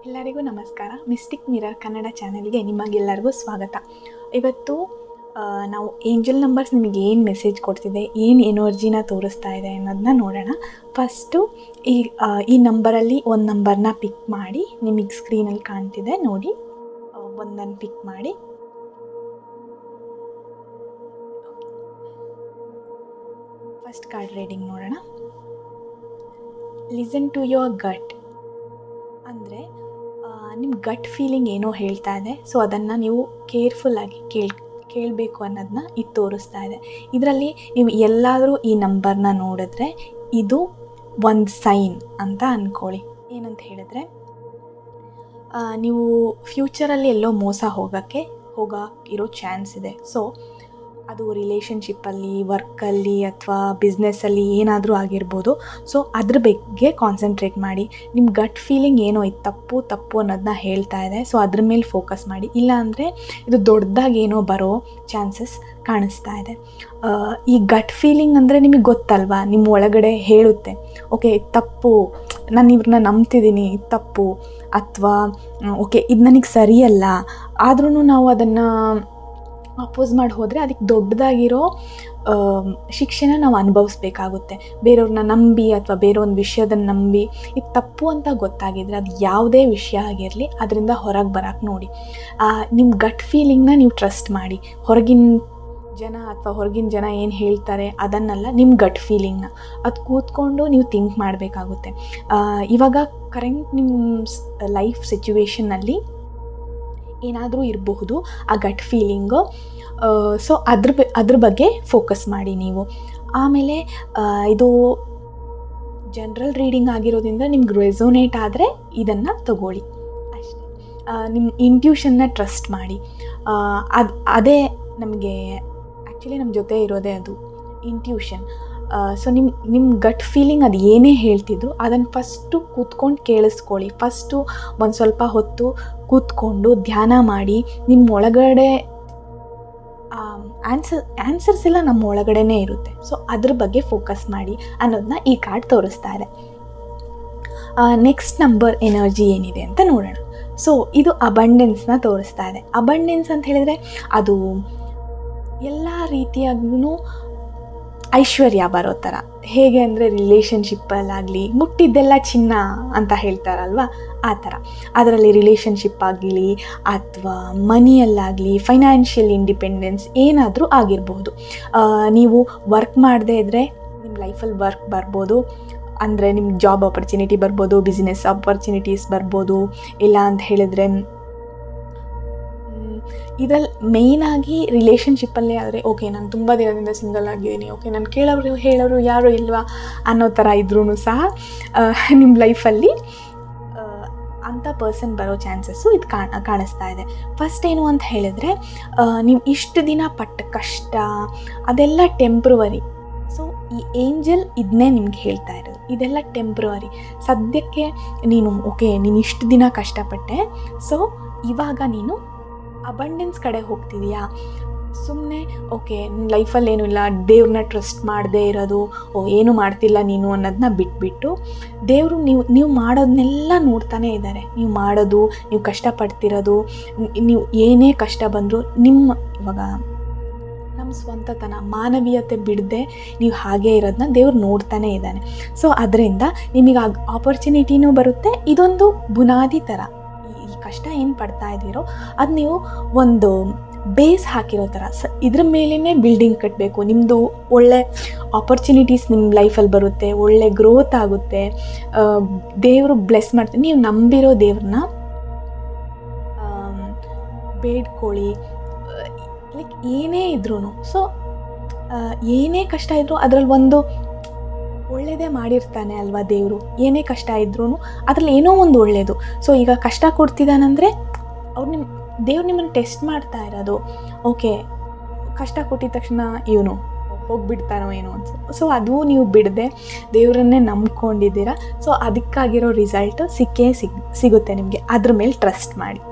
ಎಲ್ಲರಿಗೂ ನಮಸ್ಕಾರ. Mistake mirror Kannada ಚಾನೆಲ್ಗೆ ನಿಮಗೆಲ್ಲರಿಗೂ ಸ್ವಾಗತ. ಇವತ್ತು ನಾವು ಏಂಜಲ್ ನಂಬರ್ಸ್ ನಿಮಗೆ ಏನು ಮೆಸೇಜ್ ಕೊಡ್ತಿದೆ, ಏನು ಎನರ್ಜಿನ ತೋರಿಸ್ತಾ ಇದೆ ಅನ್ನೋದನ್ನ ನೋಡೋಣ. ಫಸ್ಟು ಈ ನಂಬರಲ್ಲಿ ಒಂದು ನಂಬರ್ನ ಪಿಕ್ ಮಾಡಿ, ನಿಮಗೆ ಸ್ಕ್ರೀನಲ್ಲಿ ಕಾಣ್ತಿದೆ ನೋಡಿ, ಒಂದನ್ನು ಪಿಕ್ ಮಾಡಿ. ಫಸ್ಟ್ ಕಾರ್ಡ್ ರೀಡಿಂಗ್ ನೋಡೋಣ. ಲಿಸನ್ ಟು ಯುವರ್ ಗಟ್ ಅಂದರೆ ನಿಮ್ಮ ಗಟ್ ಫೀಲಿಂಗ್ ಏನೋ ಹೇಳ್ತಾ ಇದೆ, ಸೊ ಅದನ್ನು ನೀವು ಕೇರ್ಫುಲ್ಲಾಗಿ ಕೇಳಬೇಕು ಅನ್ನೋದನ್ನ ಇದು ತೋರಿಸ್ತಾ ಇದೆ. ಇದರಲ್ಲಿ ನೀವು ಎಲ್ಲಾದರೂ ಈ ನಂಬರ್ನ ನೋಡಿದ್ರೆ ಇದು ಒಂದು ಸೈನ್ ಅಂತ ಅಂದ್ಕೊಳ್ಳಿ. ಏನಂತ ಹೇಳಿದ್ರೆ, ನೀವು ಫ್ಯೂಚರಲ್ಲಿ ಎಲ್ಲೋ ಮೋಸ ಹೋಗೋಕ್ಕಿರೋ ಚಾನ್ಸ್ ಇದೆ. ಸೊ ಅದು ರಿಲೇಷನ್ಶಿಪ್ಪಲ್ಲಿ, ವರ್ಕಲ್ಲಿ ಅಥವಾ ಬಿಸ್ನೆಸ್ಸಲ್ಲಿ ಏನಾದರೂ ಆಗಿರ್ಬೋದು. ಸೊ ಅದ್ರ ಬಗ್ಗೆ ಕಾನ್ಸಂಟ್ರೇಟ್ ಮಾಡಿ. ನಿಮ್ಮ ಗಟ್ ಫೀಲಿಂಗ್ ಏನೋ ಇದು ತಪ್ಪು ಅನ್ನೋದನ್ನ ಹೇಳ್ತಾ ಇದೆ, ಸೊ ಅದ್ರ ಮೇಲೆ ಫೋಕಸ್ ಮಾಡಿ. ಇಲ್ಲಾಂದರೆ ಇದು ದೊಡ್ಡದಾಗಿ ಏನೋ ಬರೋ ಚಾನ್ಸಸ್ ಕಾಣಿಸ್ತಾ ಇದೆ. ಈ ಗಟ್ ಫೀಲಿಂಗ್ ಅಂದರೆ ನಿಮಗೆ ಗೊತ್ತಲ್ವಾ, ನಿಮ್ಮ ಒಳಗಡೆ ಹೇಳುತ್ತೆ, ಓಕೆ ತಪ್ಪು, ನಾನು ಇವ್ರನ್ನ ನಂಬ್ತಿದ್ದೀನಿ, ತಪ್ಪು, ಅಥವಾ ಓಕೆ ಇದು ನನಗೆ ಸರಿಯಲ್ಲ. ಆದ್ರೂ ನಾವು ಅದನ್ನು ಅಪೋಸ್ ಮಾಡಿ ಹೋದರೆ ಅದಕ್ಕೆ ದೊಡ್ಡದಾಗಿರೋ ಶಿಕ್ಷೆನ ನಾವು ಅನುಭವಿಸ್ಬೇಕಾಗುತ್ತೆ. ಬೇರೆಯವ್ರನ್ನ ನಂಬಿ ಅಥವಾ ಬೇರೆ ಒಂದು ವಿಷಯದನ್ನು ನಂಬಿ ಇದು ತಪ್ಪು ಅಂತ ಗೊತ್ತಾಗಿದ್ರೆ, ಅದು ಯಾವುದೇ ವಿಷಯ ಆಗಿರಲಿ ಅದರಿಂದ ಹೊರಗೆ ಬರೋಕ್ಕೆ ನೋಡಿ. ನಿಮ್ಮ ಗಟ್ ಫೀಲಿಂಗ್ನ ನೀವು ಟ್ರಸ್ಟ್ ಮಾಡಿ. ಹೊರಗಿನ ಜನ ಏನು ಹೇಳ್ತಾರೆ ಅದನ್ನೆಲ್ಲ, ನಿಮ್ಮ ಗಟ್ ಫೀಲಿಂಗ್ನ ಅದು ಕೂತ್ಕೊಂಡು ನೀವು ಥಿಂಕ್ ಮಾಡಬೇಕಾಗುತ್ತೆ. ಇವಾಗ ಕರೆಂಟ್ ನಿಮ್ಮ ಲೈಫ್ ಸಿಚುವೇಷನ್ನಲ್ಲಿ ಏನಾದರೂ ಇರಬಹುದು ಆ ಗಟ್ ಫೀಲಿಂಗು. ಸೊ ಅದ್ರ ಬಗ್ಗೆ ಫೋಕಸ್ ಮಾಡಿ ನೀವು. ಆಮೇಲೆ ಇದು ಜನರಲ್ ರೀಡಿಂಗ್ ಆಗಿರೋದ್ರಿಂದ ನಿಮ್ಗೆ ರೆಸೋನೇಟ್ ಆದರೆ ಇದನ್ನು ತಗೊಳ್ಳಿ ಅಷ್ಟೇ. ನಿಮ್ಮ ಇಂಟ್ಯೂಷನ್ನ ಟ್ರಸ್ಟ್ ಮಾಡಿ. ಅದೇ ನಮಗೆ ಆ್ಯಕ್ಚುಲಿ ನಮ್ಮ ಜೊತೆ ಇರೋದೇ ಅದು ಇಂಟ್ಯೂಷನ್. ಸೊ ನಿಮ್ಮ ಗಟ್ ಫೀಲಿಂಗ್ ಅದು ಏನೇ ಹೇಳ್ತಿದ್ರು ಅದನ್ನು ಫಸ್ಟು ಕೂತ್ಕೊಂಡು ಕೇಳಿಸ್ಕೊಳ್ಳಿ. ಫಸ್ಟು ಒಂದು ಸ್ವಲ್ಪ ಹೊತ್ತು ಕೂತ್ಕೊಂಡು ಧ್ಯಾನ ಮಾಡಿ. ನಿಮ್ಮ ಒಳಗಡೆ ಆನ್ಸರ್ಸ್ ಎಲ್ಲ ನಮ್ಮ ಒಳಗಡೆನೇ ಇರುತ್ತೆ. ಸೊ ಅದ್ರ ಬಗ್ಗೆ ಫೋಕಸ್ ಮಾಡಿ ಅನ್ನೋದನ್ನ ಈ ಕಾರ್ಡ್ ತೋರಿಸ್ತಾ ಇದೆ. ನೆಕ್ಸ್ಟ್ ನಂಬರ್ ಎನರ್ಜಿ ಏನಿದೆ ಅಂತ ನೋಡೋಣ. ಸೊ ಇದು ಅಬಂಡೆನ್ಸ್ನ ತೋರಿಸ್ತಾ ಇದೆ. ಅಬಂಡೆನ್ಸ್ ಅಂತ ಹೇಳಿದರೆ ಅದು ಎಲ್ಲ ರೀತಿಯಾಗೂ ಐಶ್ವರ್ಯ ಬರೋ ಥರ. ಹೇಗೆ ಅಂದರೆ ರಿಲೇಷನ್ಶಿಪ್ಪಲ್ಲಾಗಲಿ ಮುಟ್ಟಿದ್ದೆಲ್ಲ ಚಿನ್ನ ಅಂತ ಹೇಳ್ತಾರಲ್ವ, ಆ ಥರ. ಅದರಲ್ಲಿ ರಿಲೇಷನ್ಶಿಪ್ ಆಗಲಿ ಅಥವಾ ಮನಿಯಲ್ಲಾಗಲಿ, ಫೈನಾನ್ಷಿಯಲ್ ಇಂಡಿಪೆಂಡೆನ್ಸ್ ಏನಾದರೂ ಆಗಿರಬಹುದು. ನೀವು ವರ್ಕ್ ಮಾಡದೇ ಇದ್ದರೆ ನಿಮ್ಮ ಲೈಫಲ್ಲಿ ವರ್ಕ್ ಬರ್ಬೋದು. ಅಂದರೆ ನಿಮ್ಗೆ ಜಾಬ್ ಆಪರ್ಚುನಿಟಿ ಬರ್ಬೋದು, ಬಿಸ್ನೆಸ್ ಆಪರ್ಚುನಿಟೀಸ್ ಬರ್ಬೋದು. ಇಲ್ಲ ಅಂತ ಹೇಳಿದ್ರೆ ಇದರಲ್ಲಿ ಮೇಯ್ನಾಗಿ ರಿಲೇಷನ್ಶಿಪ್ಪಲ್ಲೇ ಆದರೆ, ಓಕೆ ನಾನು ತುಂಬ ದಿನದಿಂದ ಸಿಂಗಲ್ ಆಗಿದ್ದೀನಿ, ಓಕೆ ನಾನು ಹೇಳೋರು ಯಾರು ಇಲ್ವಾ ಅನ್ನೋ ಥರ ಇದ್ರೂ ಸಹ ನಿಮ್ಮ ಲೈಫಲ್ಲಿ ಅಂಥ ಪರ್ಸನ್ ಬರೋ ಚಾನ್ಸಸ್ಸು ಇದು ಕಾಣಿಸ್ತಾ ಇದೆ. ಫಸ್ಟ್ ಏನು ಅಂತ ಹೇಳಿದ್ರೆ, ನೀವು ಇಷ್ಟು ದಿನ ಪಟ್ಟ ಕಷ್ಟ ಅದೆಲ್ಲ ಟೆಂಪ್ರವರಿ. ಸೊ ಈ ಏಂಜಲ್ ಇದನ್ನೇ ನಿಮ್ಗೆ ಹೇಳ್ತಾ ಇರೋದು, ಇದೆಲ್ಲ ಟೆಂಪ್ರವರಿ. ಸದ್ಯಕ್ಕೆ ನೀನು ಇಷ್ಟು ದಿನ ಕಷ್ಟಪಟ್ಟೆ, ಸೊ ಇವಾಗ ನೀನು ಅಬಂಡೆನ್ಸ್ ಕಡೆ ಹೋಗ್ತಿದೆಯಾ. ಸುಮ್ಮನೆ ನಿನ್ನ ಲೈಫಲ್ಲಿ ಏನೂ ಇಲ್ಲ, ದೇವ್ರನ್ನ ಟ್ರಸ್ಟ್ ಮಾಡದೇ ಇರೋದು, ಏನು ಮಾಡ್ತಿಲ್ಲ ನೀನು ಅನ್ನೋದನ್ನ ಬಿಟ್ಬಿಟ್ಟು, ದೇವರು ನೀವು ಮಾಡೋದನ್ನೆಲ್ಲ ನೋಡ್ತಾನೇ ಇದ್ದಾರೆ. ನೀವು ಮಾಡೋದು, ನೀವು ಕಷ್ಟಪಡ್ತಿರೋದು, ನೀವು ಏನೇ ಕಷ್ಟ ಬಂದರೂ ಇವಾಗ ನಮ್ಮ ಸ್ವಂತತನ, ಮಾನವೀಯತೆ ಬಿಡದೆ ನೀವು ಹಾಗೇ ಇರೋದನ್ನ ದೇವ್ರು ನೋಡ್ತಾನೇ ಇದ್ದಾನೆ. ಸೊ ಅದರಿಂದ ನಿಮಗೆ ಆಪರ್ಚುನಿಟಿನೂ ಬರುತ್ತೆ. ಇದೊಂದು ಬುನಾದಿ ಥರ. ಕಷ್ಟ ಏನು ಪಡ್ತಾ ಇದ್ದೀರೋ ಅದು ನೀವು ಒಂದು ಬೇಸ್ ಹಾಕಿರೋ ಥರ ಇದ್ರ ಮೇಲೇ ಬಿಲ್ಡಿಂಗ್ ಕಟ್ಟಬೇಕು. ನಿಮ್ಮದು ಒಳ್ಳೆ ಆಪರ್ಚುನಿಟೀಸ್ ನಿಮ್ಮ ಲೈಫಲ್ಲಿ ಬರುತ್ತೆ, ಒಳ್ಳೆ ಗ್ರೋತ್ ಆಗುತ್ತೆ, ದೇವರು ಬ್ಲೆಸ್ ಮಾಡ್ತೀನಿ. ನೀವು ನಂಬಿರೋ ದೇವ್ರನ್ನ ಬೇಡ್ಕೊಳ್ಳಿ. ಲೈಕ್ ಏನೇ ಇದ್ರೂ, ಸೊ ಏನೇ ಕಷ್ಟ ಇದ್ದರೂ ಅದರಲ್ಲಿ ಒಂದು ಒಳ್ಳೆಯದೇ ಮಾಡಿರ್ತಾನೆ ಅಲ್ವಾ ದೇವರು. ಏನೇ ಕಷ್ಟ ಇದ್ರೂ ಅದರಲ್ಲಿ ಏನೋ ಒಂದು ಒಳ್ಳೆಯದು. ಸೊ ಈಗ ಕಷ್ಟ ಕೊಡ್ತಿದ್ದಾನಂದರೆ ದೇವ್ರು ನಿಮ್ಮನ್ನು ಟೆಸ್ಟ್ ಮಾಡ್ತಾ ಇರೋದು. ಕಷ್ಟ ಕೊಟ್ಟಿದ ತಕ್ಷಣ ಇವನು ಹೋಗಿಬಿಡ್ತಾನೋ ಏನೋ ಅನ್ಸುತ್ತೆ. ಸೊ ಅದು ನೀವು ಬಿಡದೆ ದೇವರನ್ನೇ ನಂಬ್ಕೊಂಡಿದ್ದೀರಾ. ಸೊ ಅದಕ್ಕಾಗಿರೋ ರಿಸಲ್ಟ್ ಸಿಗುತ್ತೆ ನಿಮಗೆ. ಅದ್ರ ಮೇಲೆ ಟ್ರಸ್ಟ್ ಮಾಡಿ.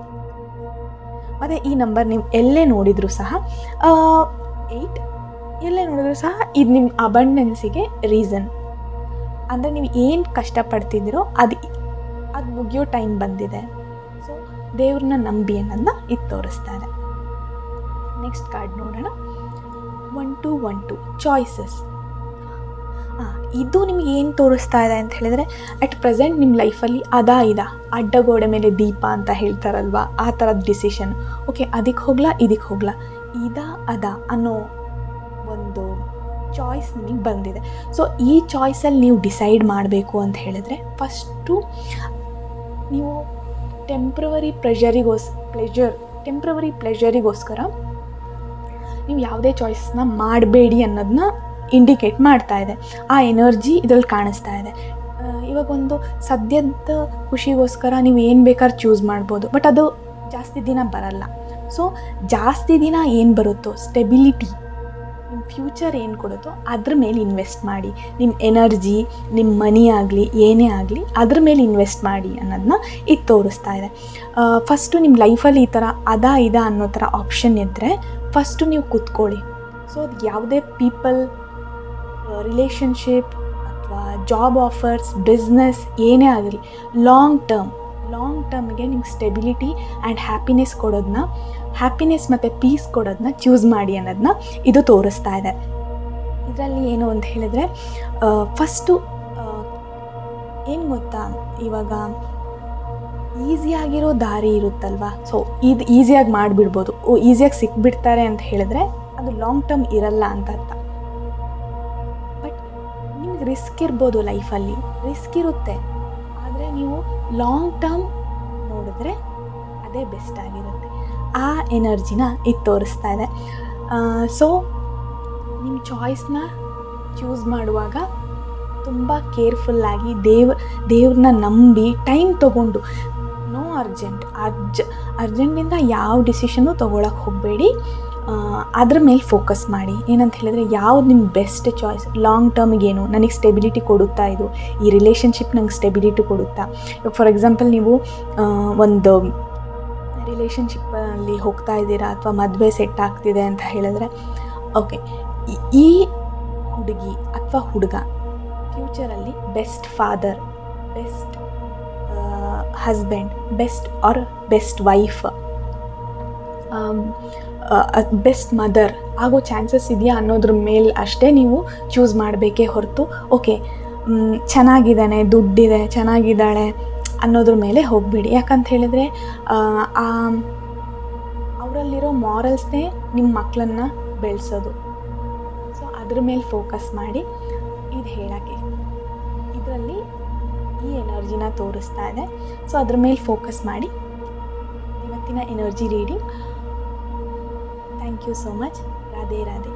ಮತ್ತು ಈ ನಂಬರ್ ನೀವು ಎಲ್ಲೇ ನೋಡಿದರೂ ಸಹ 8 ಎಲ್ಲೇ ನೋಡಿದರೂ ಸಹ ಇದು ನಿಮ್ಮ ಅಬಂಡೆನ್ಸಿಗೆ ರೀಸನ್. ಅಂದರೆ ನೀವು ಏನು ಕಷ್ಟಪಡ್ತಿದ್ದೀರೋ ಅದು ಮುಗಿಯೋ ಟೈಮ್ ಬಂದಿದೆ. ದೇವ್ರನ್ನ ನಂಬಿ ಅನ್ನೋದನ್ನ ಇದು ತೋರಿಸ್ತಾ ಇದೆ. ನೆಕ್ಸ್ಟ್ ಕಾರ್ಡ್ ನೋಡೋಣ. 1 2 ಚಾಯ್ಸಸ್. ಇದು ನಿಮಗೆ ಏನು ತೋರಿಸ್ತಾ ಇದೆ ಅಂತ ಹೇಳಿದ್ರೆ, ಅಟ್ ಪ್ರೆಸೆಂಟ್ ನಿಮ್ಮ ಲೈಫಲ್ಲಿ ಅಡ್ಡಗೋಡೆ ಮೇಲೆ ದೀಪ ಅಂತ ಹೇಳ್ತಾರಲ್ವ, ಆ ಥರದ ಡಿಸಿಷನ್. ಓಕೆ, ಅದಕ್ಕೆ ಹೋಗ್ಲಾ ಇದಕ್ಕೆ ಹೋಗ್ಲಾ, ಅನ್ನೋ ಒಂದು ಚಾಯ್ಸ್ ನಿಮಗೆ ಬಂದಿದೆ. ಸೊ ಈ ಚಾಯ್ಸಲ್ಲಿ ನೀವು ಡಿಸೈಡ್ ಮಾಡಬೇಕು ಅಂತ ಹೇಳಿದ್ರೆ, ಫಸ್ಟು ನೀವು ಟೆಂಪ್ರವರಿ ಪ್ಲೆಜರಿಗೋಸ್ಕರ ನೀವು ಯಾವುದೇ ಚಾಯ್ಸ್ನ ಮಾಡಬೇಡಿ ಅನ್ನೋದನ್ನ ಇಂಡಿಕೇಟ್ ಮಾಡ್ತಾ ಇದೆ. ಆ ಎನರ್ಜಿ ಇದರಲ್ಲಿ ಕಾಣಿಸ್ತಾ ಇದೆ. ಇವಾಗ ಒಂದು ಸದ್ಯದ ಖುಷಿಗೋಸ್ಕರ ನೀವು ಏನು ಬೇಕಾದ್ರೂ ಚೂಸ್ ಮಾಡ್ಬೋದು, ಬಟ್ ಅದು ಜಾಸ್ತಿ ದಿನ ಬರಲ್ಲ. ಸೊ ಜಾಸ್ತಿ ದಿನ ಏನು ಬರುತ್ತೋ, ಸ್ಟೆಬಿಲಿಟಿ, ನಿಮ್ಮ ಫ್ಯೂಚರ್ ಏನು ಕೊಡುತ್ತೋ ಅದ್ರ ಮೇಲೆ ಇನ್ವೆಸ್ಟ್ ಮಾಡಿ. ನಿಮ್ಮ ಎನರ್ಜಿ, ನಿಮ್ಮ ಮನಿ ಆಗಲಿ, ಏನೇ ಆಗಲಿ ಅದ್ರ ಮೇಲೆ ಇನ್ವೆಸ್ಟ್ ಮಾಡಿ ಅನ್ನೋದನ್ನ ಇದು ತೋರಿಸ್ತಾ ಇದೆ. ಫಸ್ಟು ನಿಮ್ಮ ಲೈಫಲ್ಲಿ ಈ ಥರ ಅನ್ನೋ ಥರ ಆಪ್ಷನ್ ಇದ್ದರೆ ಫಸ್ಟು ನೀವು ಕೂತ್ಕೊಳ್ಳಿ. ಸೊ ಅದು ಯಾವುದೇ ಪೀಪಲ್, ರಿಲೇಷನ್ಶಿಪ್ ಅಥವಾ ಜಾಬ್ ಆಫರ್ಸ್, ಬಿಸ್ನೆಸ್ ಏನೇ ಆಗಲಿ, ಲಾಂಗ್ ಟರ್ಮ್ಗೆ ನಿಮ್ಗೆ ಸ್ಟೆಬಿಲಿಟಿ ಆ್ಯಂಡ್ ಹ್ಯಾಪಿನೆಸ್ ಮತ್ತು ಪೀಸ್ ಕೊಡೋದನ್ನ ಚೂಸ್ ಮಾಡಿ ಅನ್ನೋದನ್ನ ಇದು ತೋರಿಸ್ತಾ ಇದೆ. ಇದರಲ್ಲಿ ಏನು ಅಂತ ಹೇಳಿದ್ರೆ, ಫಸ್ಟು ಏನು ಗೊತ್ತಾ, ಇವಾಗ ಈಸಿಯಾಗಿರೋ ದಾರಿ ಇರುತ್ತಲ್ವ, ಸೊ ಇದು ಈಸಿಯಾಗಿ ಮಾಡಿಬಿಡ್ಬೋದು, ಈಸಿಯಾಗಿ ಸಿಕ್ಬಿಡ್ತಾರೆ ಅಂತ ಹೇಳಿದ್ರೆ ಅದು ಲಾಂಗ್ ಟರ್ಮ್ ಇರಲ್ಲ ಅಂತ ಅರ್ಥ. ಬಟ್ ನಿಮ್ಗೆ ರಿಸ್ಕ್ ಇರ್ಬೋದು, ಲೈಫಲ್ಲಿ ರಿಸ್ಕ್ ಇರುತ್ತೆ, ಆದರೆ ನೀವು ಲಾಂಗ್ ಟರ್ಮ್ ನೋಡಿದ್ರೆ ಅದೇ ಬೆಸ್ಟ್ ಆಗಿರುತ್ತೆ. ಆ ಎನರ್ಜಿನ ಇದು ತೋರಿಸ್ತಾ ಇದೆ. ಸೊ ನಿಮ್ಮ ಚಾಯ್ಸ್ನ ಚೂಸ್ ಮಾಡುವಾಗ ತುಂಬ ಕೇರ್ಫುಲ್ಲಾಗಿ ದೇವ್ರನ್ನ ನಂಬಿ ಟೈಮ್ ತೊಗೊಂಡು, ನೋ ಅರ್ಜೆಂಟಿಂದ ಯಾವ ಡಿಸಿಷನ್ನು ತೊಗೊಳಕ್ಕೆ ಹೋಗಬೇಡಿ. ಅದ್ರ ಮೇಲೆ ಫೋಕಸ್ ಮಾಡಿ. ಏನಂತ ಹೇಳಿದ್ರೆ, ಯಾವ್ದು ನಿಮ್ಮ ಬೆಸ್ಟ್ ಚಾಯ್ಸ್, ಲಾಂಗ್ ಟರ್ಮಿಗೇನು, ನನಗೆ ಸ್ಟೆಬಿಲಿಟಿ ಕೊಡುತ್ತಾ, ಈ ರಿಲೇಷನ್ಶಿಪ್ ನಂಗೆ ಸ್ಟೆಬಿಲಿಟಿ ಕೊಡುತ್ತಾ. ಇವಾಗ ಫಾರ್ ಎಕ್ಸಾಂಪಲ್ ನೀವು ಒಂದು ರಿಲೇಷನ್ಶಿಪ್ಪಲ್ಲಿ ಹೋಗ್ತಾ ಇದ್ದೀರಾ ಅಥವಾ ಮದುವೆ ಸೆಟ್ ಆಗ್ತಿದೆ ಅಂತ ಹೇಳಿದ್ರೆ, ಓಕೆ, ಈ ಹುಡುಗಿ ಅಥವಾ ಹುಡುಗ ಫ್ಯೂಚರಲ್ಲಿ best father, best husband, best wife, best mother ಆಗೋ ಚಾನ್ಸಸ್ ಇದೆಯಾ ಅನ್ನೋದ್ರ ಮೇಲೆ ಅಷ್ಟೇ ನೀವು ಚೂಸ್ ಮಾಡಬೇಕೇ ಹೊರತು, ಓಕೆ ಚೆನ್ನಾಗಿದ್ದಾನೆ, ದುಡ್ಡಿದೆ, ಚೆನ್ನಾಗಿದ್ದಾಳೆ ಅನ್ನೋದ್ರ ಮೇಲೆ ಹೋಗಬೇಡಿ. ಯಾಕಂತ ಹೇಳಿದ್ರೆ ಅವರಲ್ಲಿರೋ ಮಾರಲ್ಸ್ನೇ ನಿಮ್ಮ ಮಕ್ಕಳನ್ನ ಬೆಳೆಸೋದು. ಸೊ ಅದ್ರ ಮೇಲೆ ಫೋಕಸ್ ಮಾಡಿ. ಇದು ಹೇಳೋಕ್ಕೆ ಇದರಲ್ಲಿ ಈ ಎನರ್ಜಿನ ತೋರಿಸ್ತಾ ಇದೆ. ಸೊ ಅದ್ರ ಮೇಲೆ ಫೋಕಸ್ ಮಾಡಿ. ಇವತ್ತಿನ energy reading. Thank you so much. Radhe Radhe.